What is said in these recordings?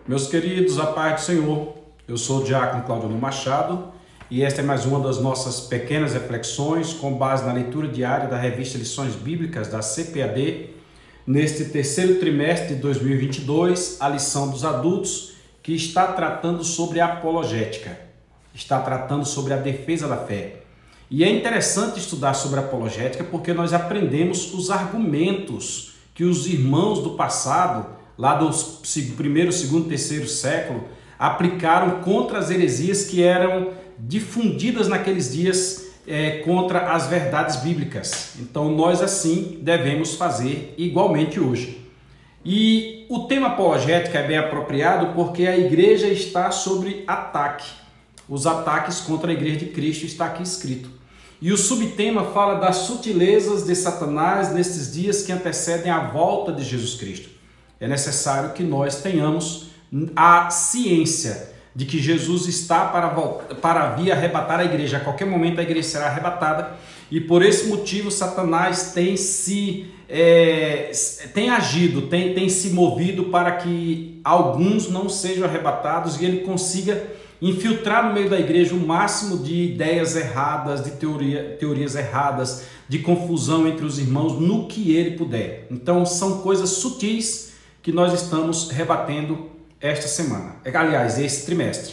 Meus queridos, a paz do Senhor, eu sou o diácono Claudio Machado e esta é mais uma das nossas pequenas reflexões com base na leitura diária da revista Lições Bíblicas da CPAD, neste terceiro trimestre de 2022, a lição dos adultos, que está tratando sobre a apologética, está tratando sobre a defesa da fé. E é interessante estudar sobre a apologética porque nós aprendemos os argumentos que os irmãos do passado, lá do primeiro, segundo, terceiro século, aplicaram contra as heresias que eram difundidas naqueles dias contra as verdades bíblicas. Então nós assim devemos fazer igualmente hoje. E o tema apologética é bem apropriado porque a igreja está sob ataque. Os ataques contra a igreja de Cristo está aqui escrito. E o subtema fala das sutilezas de Satanás nesses dias que antecedem a volta de Jesus Cristo. É necessário que nós tenhamos a ciência de que Jesus está para vir arrebatar a igreja. A qualquer momento a igreja será arrebatada e por esse motivo Satanás tem agido, tem se movido para que alguns não sejam arrebatados e ele consiga infiltrar no meio da igreja o máximo de ideias erradas, de teorias erradas, de confusão entre os irmãos no que ele puder. Então são coisas sutis que nós estamos rebatendo esta semana, aliás, esse trimestre.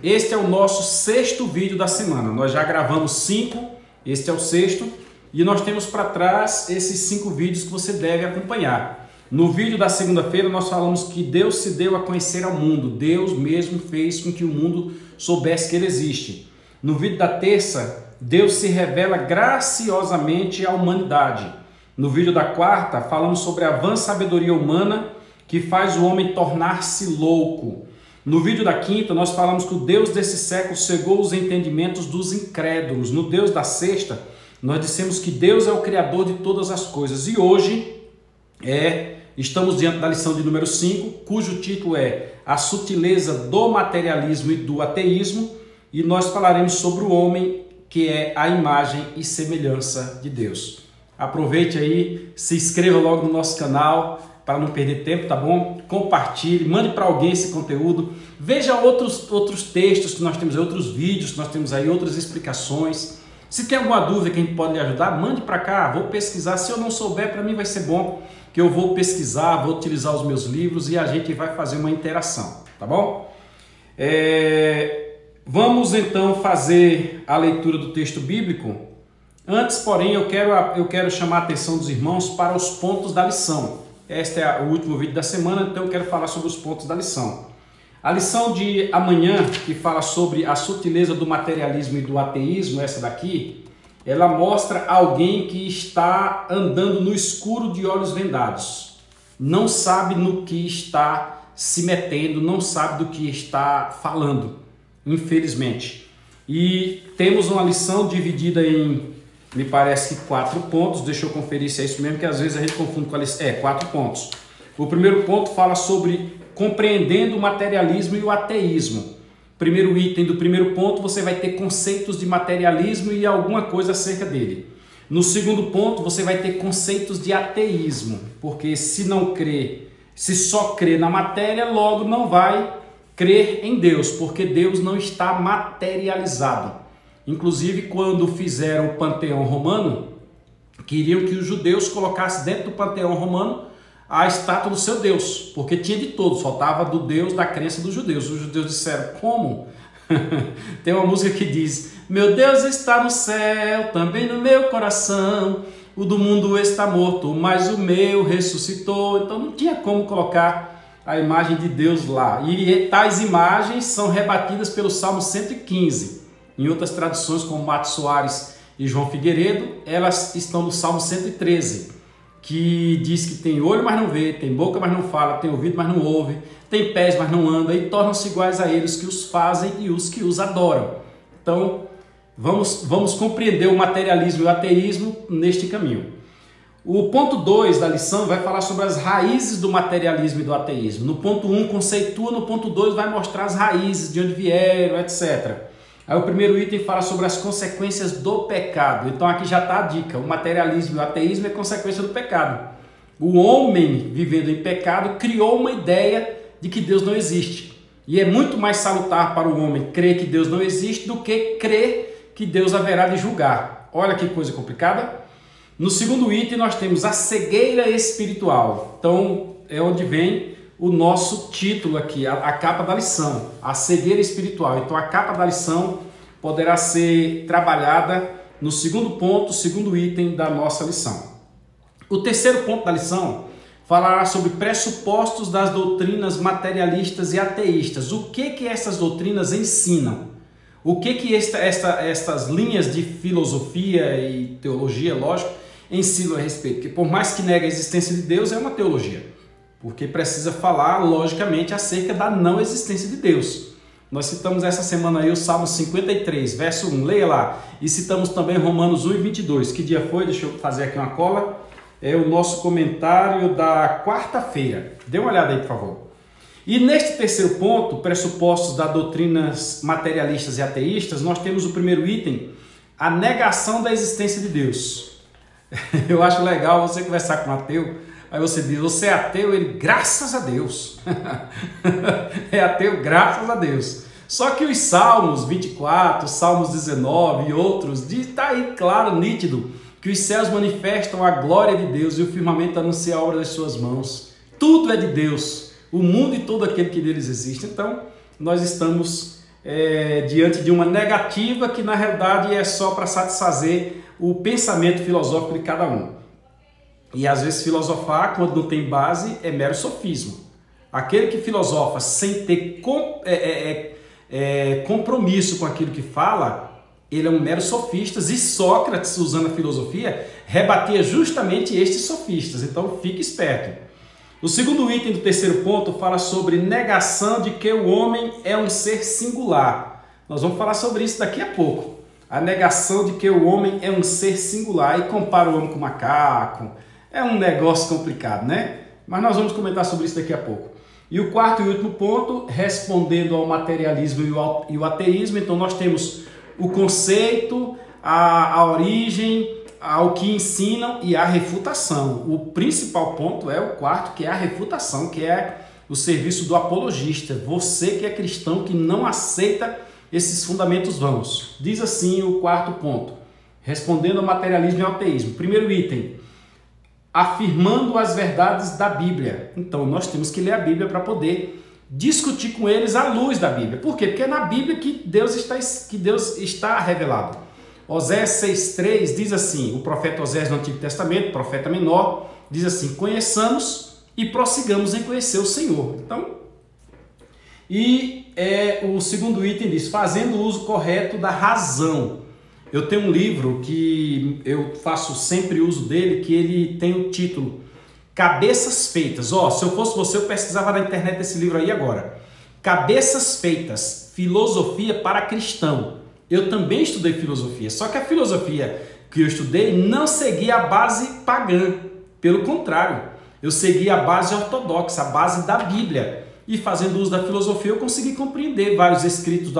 Este é o nosso sexto vídeo da semana. Nós já gravamos 5, este é o sexto, e nós temos para trás esses 5 vídeos que você deve acompanhar. No vídeo da segunda-feira nós falamos que Deus se deu a conhecer ao mundo. Deus mesmo fez com que o mundo soubesse que ele existe. No vídeo da terça, Deus se revela graciosamente à humanidade. No vídeo da quarta, falamos sobre a vã sabedoria humana que faz o homem tornar-se louco. No vídeo da quinta, nós falamos que o Deus desse século cegou os entendimentos dos incrédulos. No Deus da sexta, nós dissemos que Deus é o Criador de todas as coisas. E hoje, estamos diante da lição de número 5, cujo título é A Sutileza do Materialismo e do Ateísmo. E nós falaremos sobre o homem que é a imagem e semelhança de Deus. Aproveite aí, se inscreva logo no nosso canal para não perder tempo, tá bom? Compartilhe, mande para alguém esse conteúdo. Veja outros textos que nós temos aí, outros vídeos que nós temos aí, outras explicações. Se tem alguma dúvida que a gente pode lhe ajudar, mande para cá, vou pesquisar. Se eu não souber, para mim vai ser bom, que eu vou pesquisar, vou utilizar os meus livros e a gente vai fazer uma interação, tá bom? Vamos então fazer a leitura do texto bíblico. Antes, porém, eu quero chamar a atenção dos irmãos para os pontos da lição. Este é o último vídeo da semana, então eu quero falar sobre os pontos da lição. A lição de amanhã, que fala sobre a sutileza do materialismo e do ateísmo, essa daqui, ela mostra alguém que está andando no escuro de olhos vendados. Não sabe no que está se metendo, não sabe do que está falando, infelizmente. E temos uma lição dividida em, me parece que 4 pontos, deixa eu conferir se é isso mesmo, que às vezes a gente confunde com a lição. 4 pontos. O primeiro ponto fala sobre compreendendo o materialismo e o ateísmo. Primeiro item do primeiro ponto, você vai ter conceitos de materialismo e alguma coisa acerca dele. No segundo ponto, você vai ter conceitos de ateísmo, porque se só crê na matéria, logo não vai crer em Deus, porque Deus não está materializado. Inclusive, quando fizeram o Panteão Romano, queriam que os judeus colocassem dentro do Panteão Romano a estátua do seu Deus, porque tinha de todos, faltava do Deus da crença dos judeus. Os judeus disseram, como? Tem uma música que diz, meu Deus está no céu, também no meu coração, o do mundo está morto, mas o meu ressuscitou. Então não tinha como colocar a imagem de Deus lá. E tais imagens são rebatidas pelo Salmo 115. Em outras traduções, como Mato Soares e João Figueiredo, elas estão no Salmo 113, que diz que tem olho, mas não vê, tem boca, mas não fala, tem ouvido, mas não ouve, tem pés, mas não anda, e tornam-se iguais a eles que os fazem e os que os adoram. Então, vamos compreender o materialismo e o ateísmo neste caminho. O ponto 2 da lição vai falar sobre as raízes do materialismo e do ateísmo. No ponto 1 conceitua, no ponto 2 vai mostrar as raízes, de onde vieram, etc. Aí o primeiro item fala sobre as consequências do pecado. Então aqui já está a dica, o materialismo e o ateísmo é consequência do pecado. O homem, vivendo em pecado, criou uma ideia de que Deus não existe. E é muito mais salutar para o homem crer que Deus não existe do que crer que Deus haverá de julgar. Olha que coisa complicada. No segundo item nós temos a cegueira espiritual. Então é onde vem o nosso título aqui, a capa da lição, a cegueira espiritual. Então a capa da lição poderá ser trabalhada no segundo ponto, segundo item da nossa lição. O terceiro ponto da lição falará sobre pressupostos das doutrinas materialistas e ateístas. O que essas doutrinas ensinam? O que estas linhas de filosofia e teologia, lógico, ensinam a respeito? Porque por mais que negue a existência de Deus, é uma teologia. Porque precisa falar, logicamente, acerca da não existência de Deus. Nós citamos essa semana aí o Salmo 53, verso 1. Leia lá. E citamos também Romanos 1 e 22. Que dia foi? Deixa eu fazer aqui uma cola. É o nosso comentário da quarta-feira. Dê uma olhada aí, por favor. E neste terceiro ponto, pressupostos das doutrinas materialistas e ateístas, nós temos o primeiro item, a negação da existência de Deus. Eu acho legal você conversar com um ateu, aí você diz, você é ateu? Ele, graças a Deus. É ateu, graças a Deus. Só que os Salmos 24, Salmos 19 e outros, está aí claro, nítido, que os céus manifestam a glória de Deus e o firmamento anuncia a obra das suas mãos. Tudo é de Deus, o mundo e todo aquele que neles existe. Então, nós estamos diante de uma negativa que, na realidade, é só para satisfazer o pensamento filosófico de cada um. E, às vezes, filosofar, quando não tem base, é mero sofismo. Aquele que filosofa sem ter compromisso com aquilo que fala, ele é um mero sofista, e Sócrates, usando a filosofia, rebatia justamente estes sofistas. Então, fique esperto. O segundo item do terceiro ponto fala sobre negação de que o homem é um ser singular. Nós vamos falar sobre isso daqui a pouco. A negação de que o homem é um ser singular e compara o homem com o macaco. É um negócio complicado, né? Mas nós vamos comentar sobre isso daqui a pouco. E o quarto e último ponto, respondendo ao materialismo e o ateísmo. Então, nós temos o conceito, a origem, ao que ensinam e a refutação. O principal ponto é o quarto, que é a refutação, que é o serviço do apologista. Você que é cristão, que não aceita esses fundamentos vãos. Diz assim o quarto ponto, respondendo ao materialismo e ao ateísmo. Primeiro item, afirmando as verdades da Bíblia. Então, nós temos que ler a Bíblia para poder discutir com eles à luz da Bíblia. Por quê? Porque é na Bíblia que Deus está revelado. Osés 6,3 diz assim, o profeta Osés no Antigo Testamento, profeta menor, diz assim, conheçamos e prossigamos em conhecer o Senhor. Então, o segundo item diz, fazendo uso correto da razão. Eu tenho um livro que eu faço sempre uso dele, que ele tem o título Cabeças Feitas. Se eu fosse você, eu pesquisava na internet esse livro aí agora. Cabeças Feitas, filosofia para cristão. Eu também estudei filosofia, só que a filosofia que eu estudei não seguia a base pagã. Pelo contrário, eu seguia a base ortodoxa, a base da Bíblia. E fazendo uso da filosofia, eu consegui compreender vários escritos do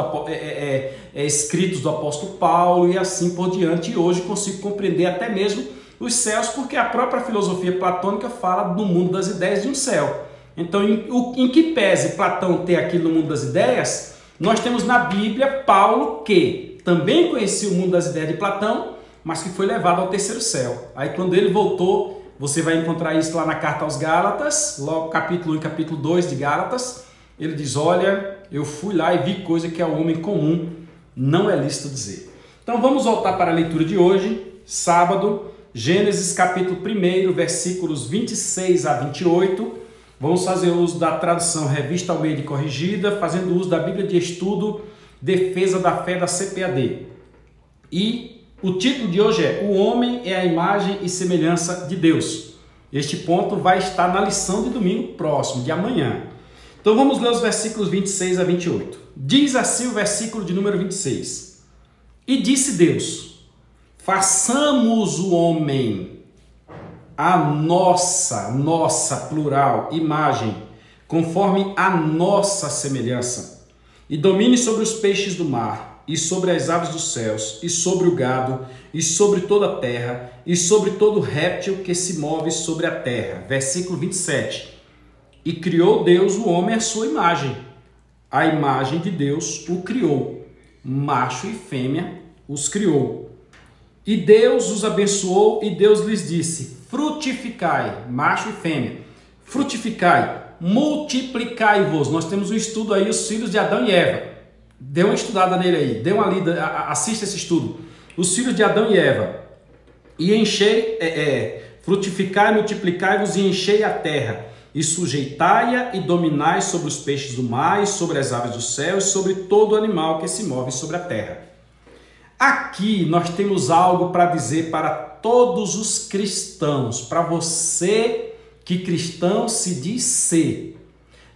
apóstolo Paulo e assim por diante. E hoje consigo compreender até mesmo os céus, porque a própria filosofia platônica fala do mundo das ideias de um céu. Então, em que pese Platão ter aquilo no mundo das ideias, nós temos na Bíblia Paulo, que também conhecia o mundo das ideias de Platão, mas que foi levado ao terceiro céu. Aí quando ele voltou, você vai encontrar isso lá na carta aos Gálatas, logo capítulo 1 e capítulo 2 de Gálatas. Ele diz, olha, eu fui lá e vi coisa que ao homem comum não é lícito dizer. Então vamos voltar para a leitura de hoje, sábado, Gênesis capítulo 1, versículos 26 a 28. Vamos fazer uso da tradução Revista Almeida e Corrigida, fazendo uso da Bíblia de Estudo, Defesa da Fé da CPAD. E o título de hoje é O Homem é a Imagem e Semelhança de Deus. Este ponto vai estar na lição de domingo próximo, de amanhã. Então vamos ler os versículos 26 a 28. Diz assim o versículo de número 26. E disse Deus, façamos o homem a nossa plural, imagem, conforme a nossa semelhança, e domine sobre os peixes do mar, e sobre as aves dos céus, e sobre o gado, e sobre toda a terra, e sobre todo réptil que se move sobre a terra. Versículo 27. E criou Deus o homem à sua imagem. A imagem de Deus o criou. Macho e fêmea os criou. E Deus os abençoou e Deus lhes disse: frutificai, macho e fêmea, frutificai, multiplicai-vos. Nós temos um estudo aí, os filhos de Adão e Eva. Dê uma estudada nele aí, dê uma lida, assista esse estudo. Os filhos de Adão e Eva. E enchei, frutificai, multiplicai-vos e enchei a terra. E sujeitai-a e dominai sobre os peixes do mar, e sobre as aves do céu, e sobre todo animal que se move sobre a terra. Aqui nós temos algo para dizer para todos os cristãos, para você que cristão se diz ser.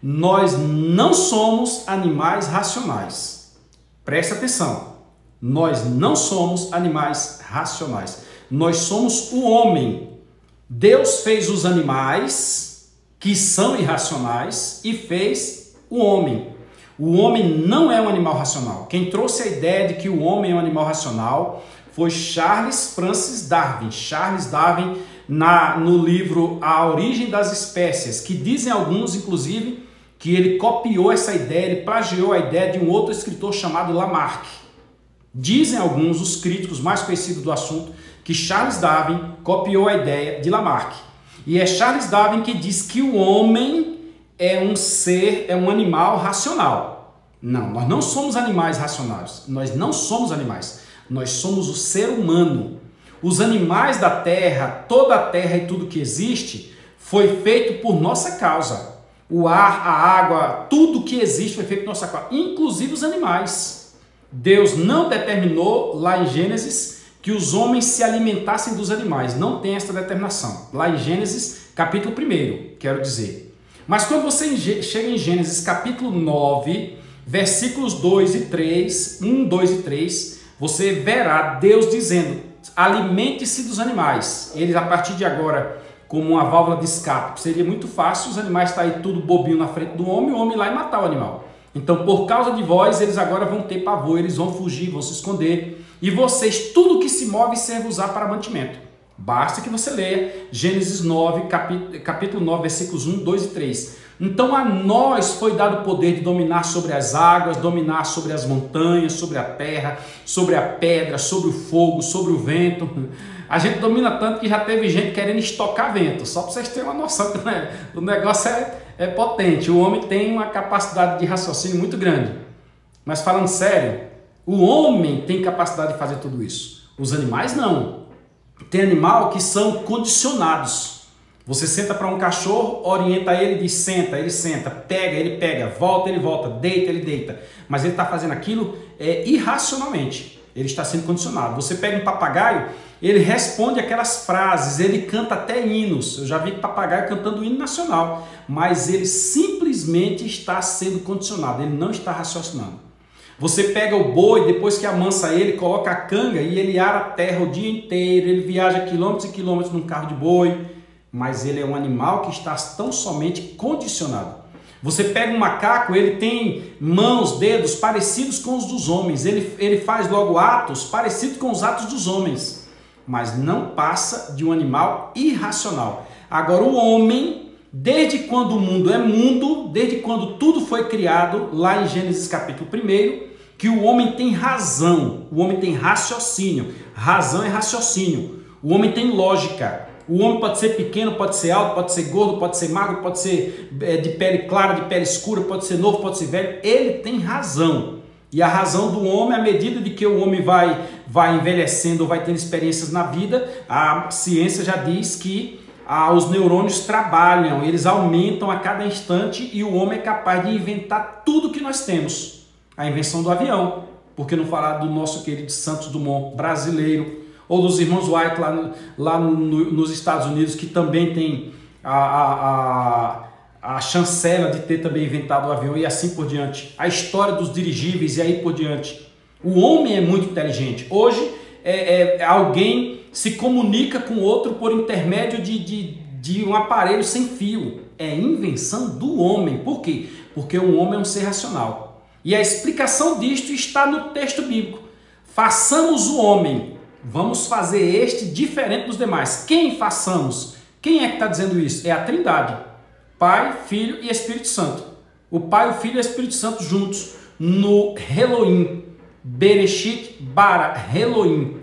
Nós não somos animais racionais. Preste atenção. Nós não somos animais racionais. Nós somos o homem. Deus fez os animais que são irracionais e fez o homem. O homem não é um animal racional. Quem trouxe a ideia de que o homem é um animal racional foi Charles Francis Darwin. Charles Darwin, no livro A Origem das Espécies, que dizem alguns, inclusive, que ele copiou essa ideia, ele plagiou a ideia de um outro escritor chamado Lamarck. Dizem alguns, os críticos mais conhecidos do assunto, que Charles Darwin copiou a ideia de Lamarck. E é Charles Darwin que diz que o homem é um ser, é um animal racional. Não, nós não somos animais racionais. Nós não somos animais. Nós somos o ser humano. Os animais da terra, toda a terra e tudo que existe, foi feito por nossa causa. O ar, a água, tudo que existe foi feito por nossa causa, inclusive os animais. Deus não determinou lá em Gênesis que os homens se alimentassem dos animais. Não tem essa determinação. Lá em Gênesis, capítulo 1, quero dizer. Mas quando você chega em Gênesis capítulo 9, versículos 2 e 3, 1, 2 e 3, você verá Deus dizendo: alimente-se dos animais. Eles, a partir de agora, como uma válvula de escape, seria muito fácil os animais estar aí tudo bobinho na frente do homem, o homem ir lá e matar o animal. Então, por causa de vós, eles agora vão ter pavor, eles vão fugir, vão se esconder. E vocês, tudo que se move, serve-vos-á para mantimento. Basta que você leia Gênesis 9, capítulo 9, versículos 1, 2 e 3. Então a nós foi dado o poder de dominar sobre as águas, dominar sobre as montanhas, sobre a terra, sobre a pedra, sobre o fogo, sobre o vento. A gente domina tanto que já teve gente querendo estocar vento. Só para vocês terem uma noção que o negócio é potente. O homem tem uma capacidade de raciocínio muito grande. Mas falando sério, o homem tem capacidade de fazer tudo isso. Os animais não. Tem animal que são condicionados. Você senta para um cachorro, orienta ele, diz senta, ele senta, pega, ele pega, volta, ele volta, deita, ele deita. Mas ele está fazendo aquilo irracionalmente. Ele está sendo condicionado. Você pega um papagaio, ele responde aquelas frases, ele canta até hinos. Eu já vi papagaio cantando o hino nacional. Mas ele simplesmente está sendo condicionado, ele não está raciocinando. Você pega o boi, depois que amansa ele, coloca a canga e ele ara a terra o dia inteiro, ele viaja quilômetros e quilômetros num carro de boi, mas ele é um animal que está tão somente condicionado. Você pega um macaco, ele tem mãos, dedos parecidos com os dos homens, ele faz logo atos parecidos com os atos dos homens, mas não passa de um animal irracional. Agora o homem, desde quando o mundo é mundo, desde quando tudo foi criado, lá em Gênesis capítulo 1, que o homem tem razão, o homem tem raciocínio. Razão é raciocínio. O homem tem lógica. O homem pode ser pequeno, pode ser alto, pode ser gordo, pode ser magro, pode ser de pele clara, de pele escura, pode ser novo, pode ser velho. Ele tem razão. E a razão do homem, à medida de que o homem vai envelhecendo ou vai tendo experiências na vida, a ciência já diz que os neurônios trabalham, eles aumentam a cada instante e o homem é capaz de inventar tudo que nós temos. A invenção do avião, por que não falar do nosso querido Santos Dumont brasileiro, ou dos irmãos Wright lá nos Estados Unidos, que também tem a chancela de ter também inventado o avião e assim por diante. A história dos dirigíveis e aí por diante. O homem é muito inteligente. Hoje alguém se comunica com outro por intermédio de um aparelho sem fio. É invenção do homem. Por quê? Porque o homem é um ser racional. E a explicação disto está no texto bíblico. Façamos o homem, vamos fazer este diferente dos demais. Quem façamos? Quem é que está dizendo isso? É a Trindade, Pai, Filho e Espírito Santo. O Pai, o Filho e o Espírito Santo juntos no Elohim, Bereshit, Bara, Elohim.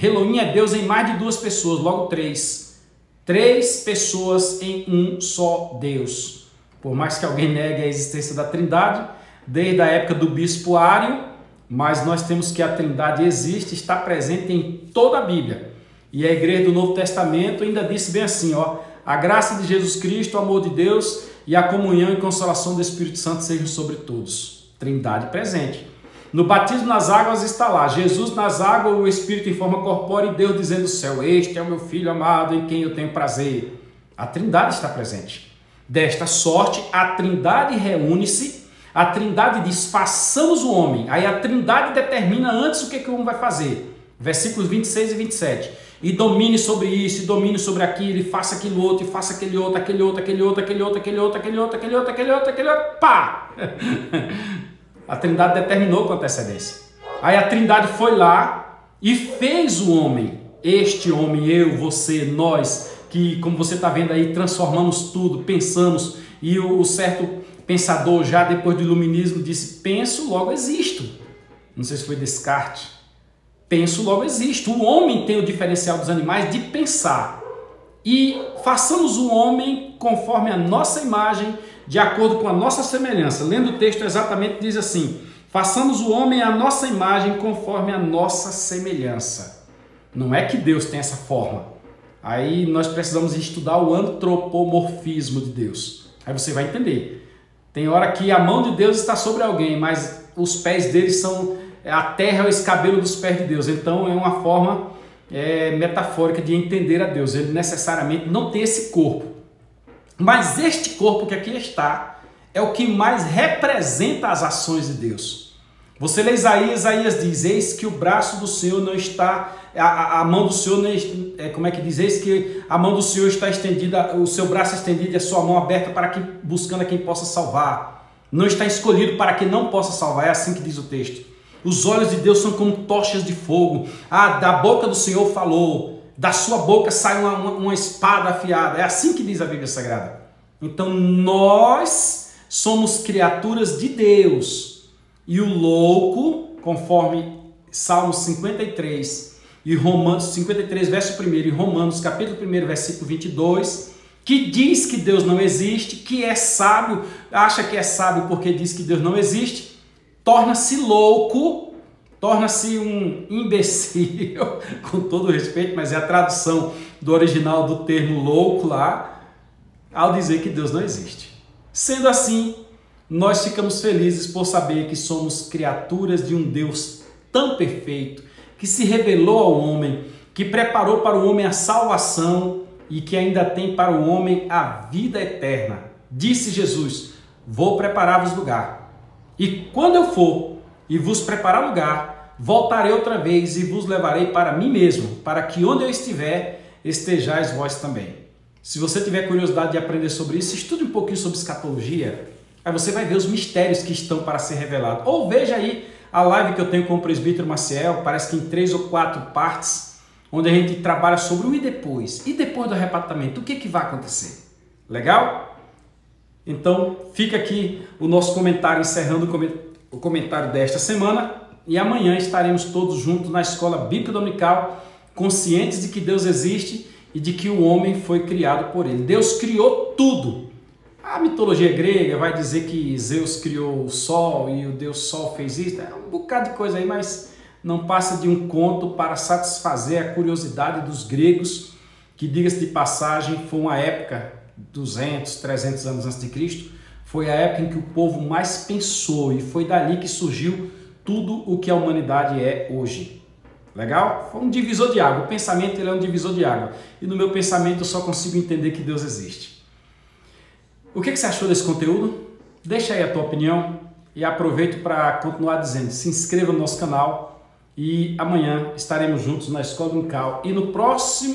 Elohim é Deus em mais de duas pessoas, logo três. Três pessoas em um só Deus. Por mais que alguém negue a existência da Trindade, desde a época do bispo Ário, mas nós temos que a Trindade existe, está presente em toda a Bíblia. E a igreja do Novo Testamento ainda disse bem assim, ó, a graça de Jesus Cristo, o amor de Deus e a comunhão e consolação do Espírito Santo sejam sobre todos. Trindade presente. No batismo nas águas está lá, Jesus nas águas, o Espírito em forma corpórea e Deus dizendo do céu, este é o meu Filho amado em quem eu tenho prazer. A Trindade está presente. Desta sorte, a Trindade reúne-se, a Trindade diz, façamos o homem. Aí a Trindade determina antes o que o homem vai fazer. Versículos 26 e 27. E domine sobre isso, e domine sobre aquilo, e faça aquilo outro, e faça aquele outro, aquele outro, aquele outro, aquele outro, aquele outro, aquele outro, aquele outro, aquele outro, aquele outro, pá! A Trindade determinou com antecedência. Aí a Trindade foi lá e fez o homem. Este homem, eu, você, nós, que como você está vendo aí, transformamos tudo, pensamos. E o certo pensador já depois do iluminismo disse, penso, logo existo. Não sei se foi Descartes. Penso, logo existo. O homem tem o diferencial dos animais de pensar. E façamos o homem conforme a nossa imagem, de acordo com a nossa semelhança. Lendo o texto exatamente diz assim, façamos o homem à nossa imagem conforme a nossa semelhança. Não é que Deus tem essa forma. Aí nós precisamos estudar o antropomorfismo de Deus. Aí você vai entender. Tem hora que a mão de Deus está sobre alguém, mas os pés dele são... A terra é o escabelo dos pés de Deus. Então é uma forma metafórica de entender a Deus. Ele necessariamente não tem esse corpo. Mas este corpo que aqui está é o que mais representa as ações de Deus. Você lê Isaías, Isaías diz, eis que o braço do Senhor não está, a mão do Senhor, como é que diz? Eis que a mão do Senhor está estendida, o seu braço estendido e a sua mão aberta para quem, buscando a quem possa salvar. Não está escolhido para quem não possa salvar, é assim que diz o texto. Os olhos de Deus são como tochas de fogo. Da boca do Senhor falou. Da sua boca sai uma espada afiada. É assim que diz a Bíblia Sagrada. Então nós somos criaturas de Deus. E o louco, conforme Salmos 53 e Romanos 53, verso 1 e Romanos capítulo 1, versículo 22, que diz que Deus não existe, que é sábio, acha que é sábio porque diz que Deus não existe, torna-se louco, torna-se um imbecil, com todo respeito, mas é a tradução do original do termo louco lá, ao dizer que Deus não existe. Sendo assim, nós ficamos felizes por saber que somos criaturas de um Deus tão perfeito, que se revelou ao homem, que preparou para o homem a salvação e que ainda tem para o homem a vida eterna. Disse Jesus, vou preparar-vos lugar. E quando eu for e vos preparar lugar, voltarei outra vez e vos levarei para mim mesmo, para que onde eu estiver, estejais vós também. Se você tiver curiosidade de aprender sobre isso, estude um pouquinho sobre escatologia, aí você vai ver os mistérios que estão para ser revelados. Ou veja aí a live que eu tenho com o presbítero Maciel, parece que em 3 ou 4 partes, onde a gente trabalha sobre o e depois do arrebatamento, o que vai acontecer? Legal? Então, fica aqui o nosso comentário, encerrando o comentário desta semana, e amanhã estaremos todos juntos na Escola Bíblica Dominical, conscientes de que Deus existe e de que o homem foi criado por ele. Deus criou tudo. A mitologia grega vai dizer que Zeus criou o sol e o Deus Sol fez isso. É um bocado de coisa aí, mas não passa de um conto para satisfazer a curiosidade dos gregos, que, diga-se de passagem, foi uma época, 200, 300 anos antes de Cristo, foi a época em que o povo mais pensou e foi dali que surgiu tudo o que a humanidade é hoje. Legal? Foi um divisor de água. O pensamento ele é um divisor de água. E no meu pensamento eu só consigo entender que Deus existe. O que você achou desse conteúdo? Deixa aí a tua opinião e aproveito para continuar dizendo, se inscreva no nosso canal e amanhã estaremos juntos na Escola Dominical. E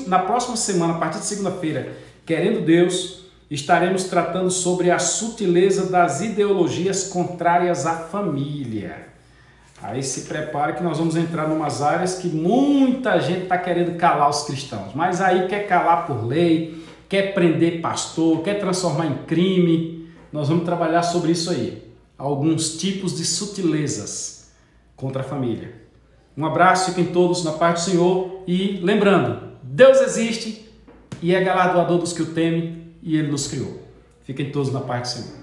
na próxima semana, a partir de segunda-feira, querendo Deus, estaremos tratando sobre a sutileza das ideologias contrárias à família. Aí se prepare que nós vamos entrar em umas áreas que muita gente está querendo calar os cristãos, mas aí quer calar por lei, quer prender pastor, quer transformar em crime. Nós vamos trabalhar sobre isso aí, alguns tipos de sutilezas contra a família. Um abraço, fiquem todos na paz do Senhor e lembrando, Deus existe e é galardoador dos que o temem e Ele nos criou. Fiquem todos na paz do Senhor.